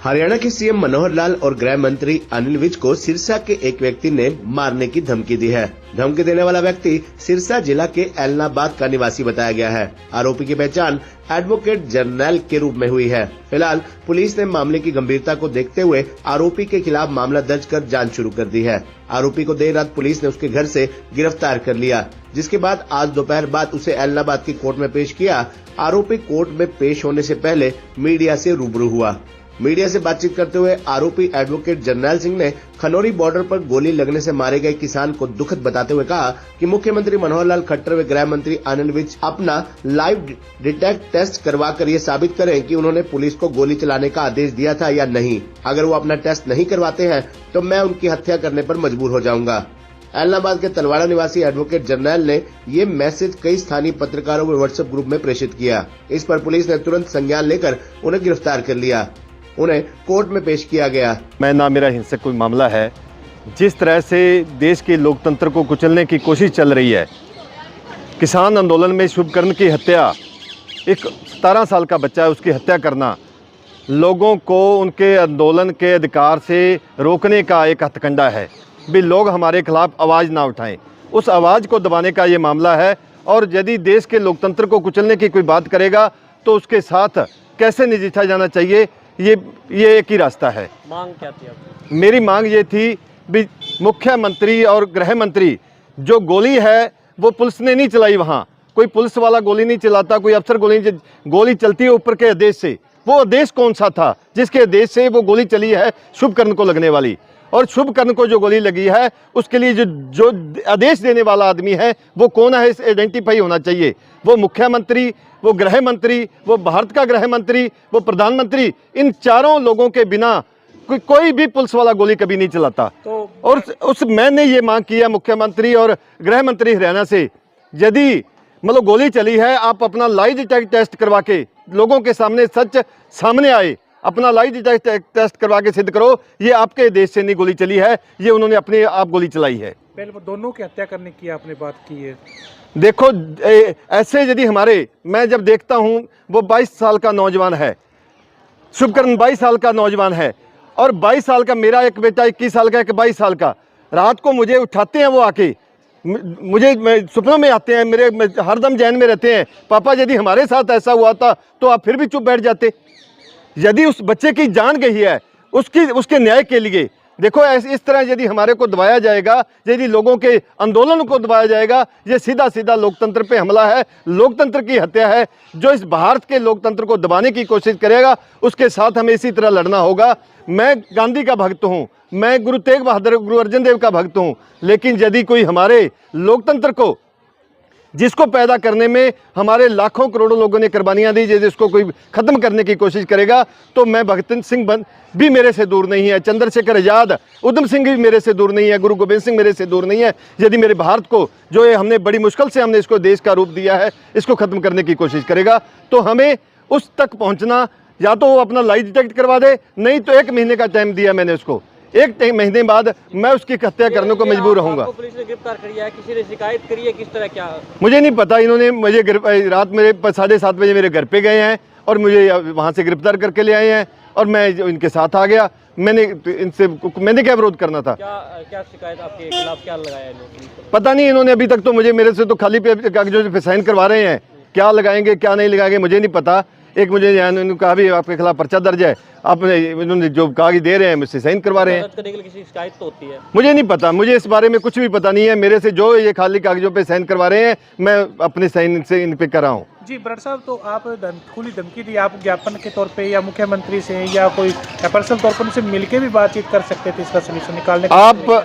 हरियाणा के सीएम मनोहर लाल और गृह मंत्री अनिल विज को सिरसा के एक व्यक्ति ने मारने की धमकी दी है। धमकी देने वाला व्यक्ति सिरसा जिला के एलनाबाद का निवासी बताया गया है। आरोपी की पहचान एडवोकेट जनरल के रूप में हुई है। फिलहाल पुलिस ने मामले की गंभीरता को देखते हुए आरोपी के खिलाफ मामला दर्ज कर जांच शुरू कर दी है। आरोपी को देर रात पुलिस ने उसके घर से गिरफ्तार कर लिया, जिसके बाद आज दोपहर बाद उसे एलनाबाद की कोर्ट में पेश किया। आरोपी कोर्ट में पेश होने से पहले मीडिया से रूबरू हुआ। मीडिया से बातचीत करते हुए आरोपी एडवोकेट जरनैल सिंह ने खनौरी बॉर्डर पर गोली लगने से मारे गए किसान को दुखद बताते हुए कहा कि मुख्यमंत्री मनोहर लाल खट्टर व गृह मंत्री अनिल विज अपना लाइव डिटेक्ट टेस्ट करवाकर ये साबित करें कि उन्होंने पुलिस को गोली चलाने का आदेश दिया था या नहीं। अगर वो अपना टेस्ट नहीं करवाते हैं तो मैं उनकी हत्या करने पर मजबूर हो जाऊंगा। एलनाबाद के तलवाड़ा निवासी एडवोकेट जरनैल ने ये मैसेज कई स्थानीय पत्रकारों व व्हाट्सएप ग्रुप में प्रेषित किया। इस पर पुलिस ने तुरंत संज्ञान लेकर उन्हें गिरफ्तार कर लिया। उन्हें कोर्ट में पेश किया गया। मैं ना मेरा हिंसक कोई मामला है। जिस तरह से देश के लोकतंत्र को कुचलने की कोशिश चल रही है, किसान आंदोलन में शुभकर्ण की हत्या, एक 17 साल का बच्चा है उसकी हत्या करना, लोगों को उनके आंदोलन के अधिकार से रोकने का एक हथकंडा है। भी लोग हमारे खिलाफ आवाज़ ना उठाएं, उस आवाज़ को दबाने का ये मामला है। और यदि देश के लोकतंत्र को कुचलने की कोई बात करेगा तो उसके साथ कैसे नजीठा जाना चाहिए, ये एक ही रास्ता है। मांग क्या थी आपकी? मेरी मांग ये थी भी मुख्यमंत्री और गृह मंत्री, जो गोली है वो पुलिस ने नहीं चलाई, वहाँ कोई पुलिस वाला गोली नहीं चलाता, कोई अफसर गोली चलती है ऊपर के आदेश से। वो आदेश कौन सा था जिसके आदेश से वो गोली चली है शुभकर्ण को लगने वाली? और शुभकर्ण को जो गोली लगी है उसके लिए जो आदेश देने वाला आदमी है वो कौन है, इस आइडेंटिफाई होना चाहिए। वो मुख्यमंत्री, वो गृह मंत्री, वो भारत का गृह मंत्री, वो प्रधानमंत्री, इन चारों लोगों के बिना कोई भी पुलिस वाला गोली कभी नहीं चलाता। तो और मैंने ये मांग किया मुख्यमंत्री और गृह मंत्री हरियाणा से, यदि मतलब गोली चली है आप अपना लाई डिटेक्ट टेस्ट करवा के लोगों के सामने सच सामने आए, अपना लाई डिटेक्ट टेस्ट करवा के सिद्ध करो ये आपके देश से नहीं गोली चली है, ये उन्होंने अपने आप गोली चलाई है। पहले वो दोनों की हत्या करने की आपने बात की है। देखो ऐसे यदि हमारे, मैं जब देखता हूं वो 22 साल का नौजवान है, शुभकर्ण 22 साल का नौजवान है, और 22 साल का मेरा एक बेटा 21 साल का, एक 22 साल का, रात को मुझे उठाते हैं वो आके, मुझे सपनों में आते हैं, मेरे हरदम जहन में रहते हैं, पापा यदि हमारे साथ ऐसा हुआ था तो आप फिर भी चुप बैठ जाते। यदि उस बच्चे की जान गई है उसके न्याय के लिए, देखो इस तरह यदि हमारे को दबाया जाएगा, यदि लोगों के आंदोलन को दबाया जाएगा, ये सीधा सीधा लोकतंत्र पे हमला है, लोकतंत्र की हत्या है। जो इस भारत के लोकतंत्र को दबाने की कोशिश करेगा उसके साथ हमें इसी तरह लड़ना होगा। मैं गांधी का भक्त हूँ, मैं गुरु तेग बहादुर, गुरु अर्जन देव का भक्त हूँ, लेकिन यदि कोई हमारे लोकतंत्र को, जिसको पैदा करने में हमारे लाखों करोड़ों लोगों ने कुर्बानियां दी, यदि इसको कोई खत्म करने की कोशिश करेगा तो मैं भगत सिंह भी मेरे से दूर नहीं है, चंद्रशेखर आजाद, उधम सिंह भी मेरे से दूर नहीं है, गुरु गोबिंद सिंह मेरे से दूर नहीं है। यदि मेरे भारत को, जो ये हमने बड़ी मुश्किल से हमने इसको देश का रूप दिया है, इसको खत्म करने की कोशिश करेगा तो हमें उस तक पहुंचना, या तो वो अपना लाई डिटेक्ट करवा दे, नहीं तो 1 महीने का टाइम दिया मैंने उसको, 1 महीने बाद मैं उसकी हत्या करने को मजबूर रहूंगा। पुलिस ने गिरफ्तार कर लिया है, किसी ने शिकायत करी है, किस तरह क्या? मुझे नहीं पता, इन्होंने मुझे रात मेरे 7:30 बजे मेरे घर पे गए हैं और मुझे वहाँ से गिरफ्तार करके ले आए हैं और मैं इनके साथ आ गया। मैंने क्या विरोध करना था? क्या शिकायत आपके खिलाफ क्या लगाया इन्होंने? पता नहीं, इन्होंने अभी तक तो मेरे से तो खाली कागजों पे साइन करवा रहे हैं, क्या लगाएंगे क्या नहीं लगाएंगे मुझे नहीं पता। एक मुझे उन्होंने कहा भी आपके खिलाफ पर्चा दर्ज है, आपने इन्होंने जो कागज दे रहे हैं मुझसे साइन करवा रहे हैं। करने के लिए किसी शिकायत तो होती है? मुझे नहीं पता, मुझे इस बारे में कुछ भी पता नहीं है। मेरे से जो ये खाली कागजों पे साइन करवा रहे हैं मैं अपने साइन से इन पे कर रहा हूँ। जी बराड़ साहब, तो आप खुली धमकी दी, आप ज्ञापन के तौर पे या मुख्यमंत्री से या कोई पर्सनल तौर पर उनसे मिलकर भी बातचीत कर सकते थे इसका सोल्यूशन निकालने का?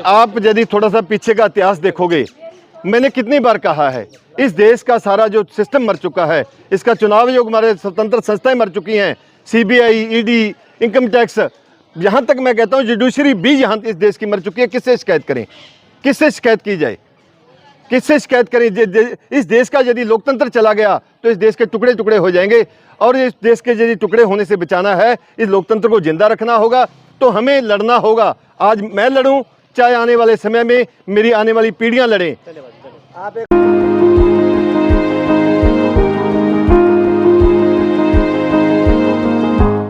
आप यदि थोड़ा सा पीछे का इतिहास देखोगे, मैंने कितनी बार कहा है इस देश का सारा जो सिस्टम मर चुका है, इसका चुनाव योग, हमारे स्वतंत्र संस्थाएं मर चुकी हैं, सीबीआई, ईडी, इनकम टैक्स, यहाँ तक मैं कहता हूँ जुडिशरी भी यहाँ इस देश की मर चुकी है। किससे शिकायत करें, किससे शिकायत की जाए, किससे शिकायत करें? इस देश का यदि लोकतंत्र चला गया तो इस देश के टुकड़े टुकड़े हो जाएंगे, और इस देश के यदि टुकड़े होने से बचाना है, इस लोकतंत्र को जिंदा रखना होगा तो हमें लड़ना होगा। आज मैं लड़ूं, चाहे आने वाले समय में मेरी आने वाली पीढ़ियां लड़ें।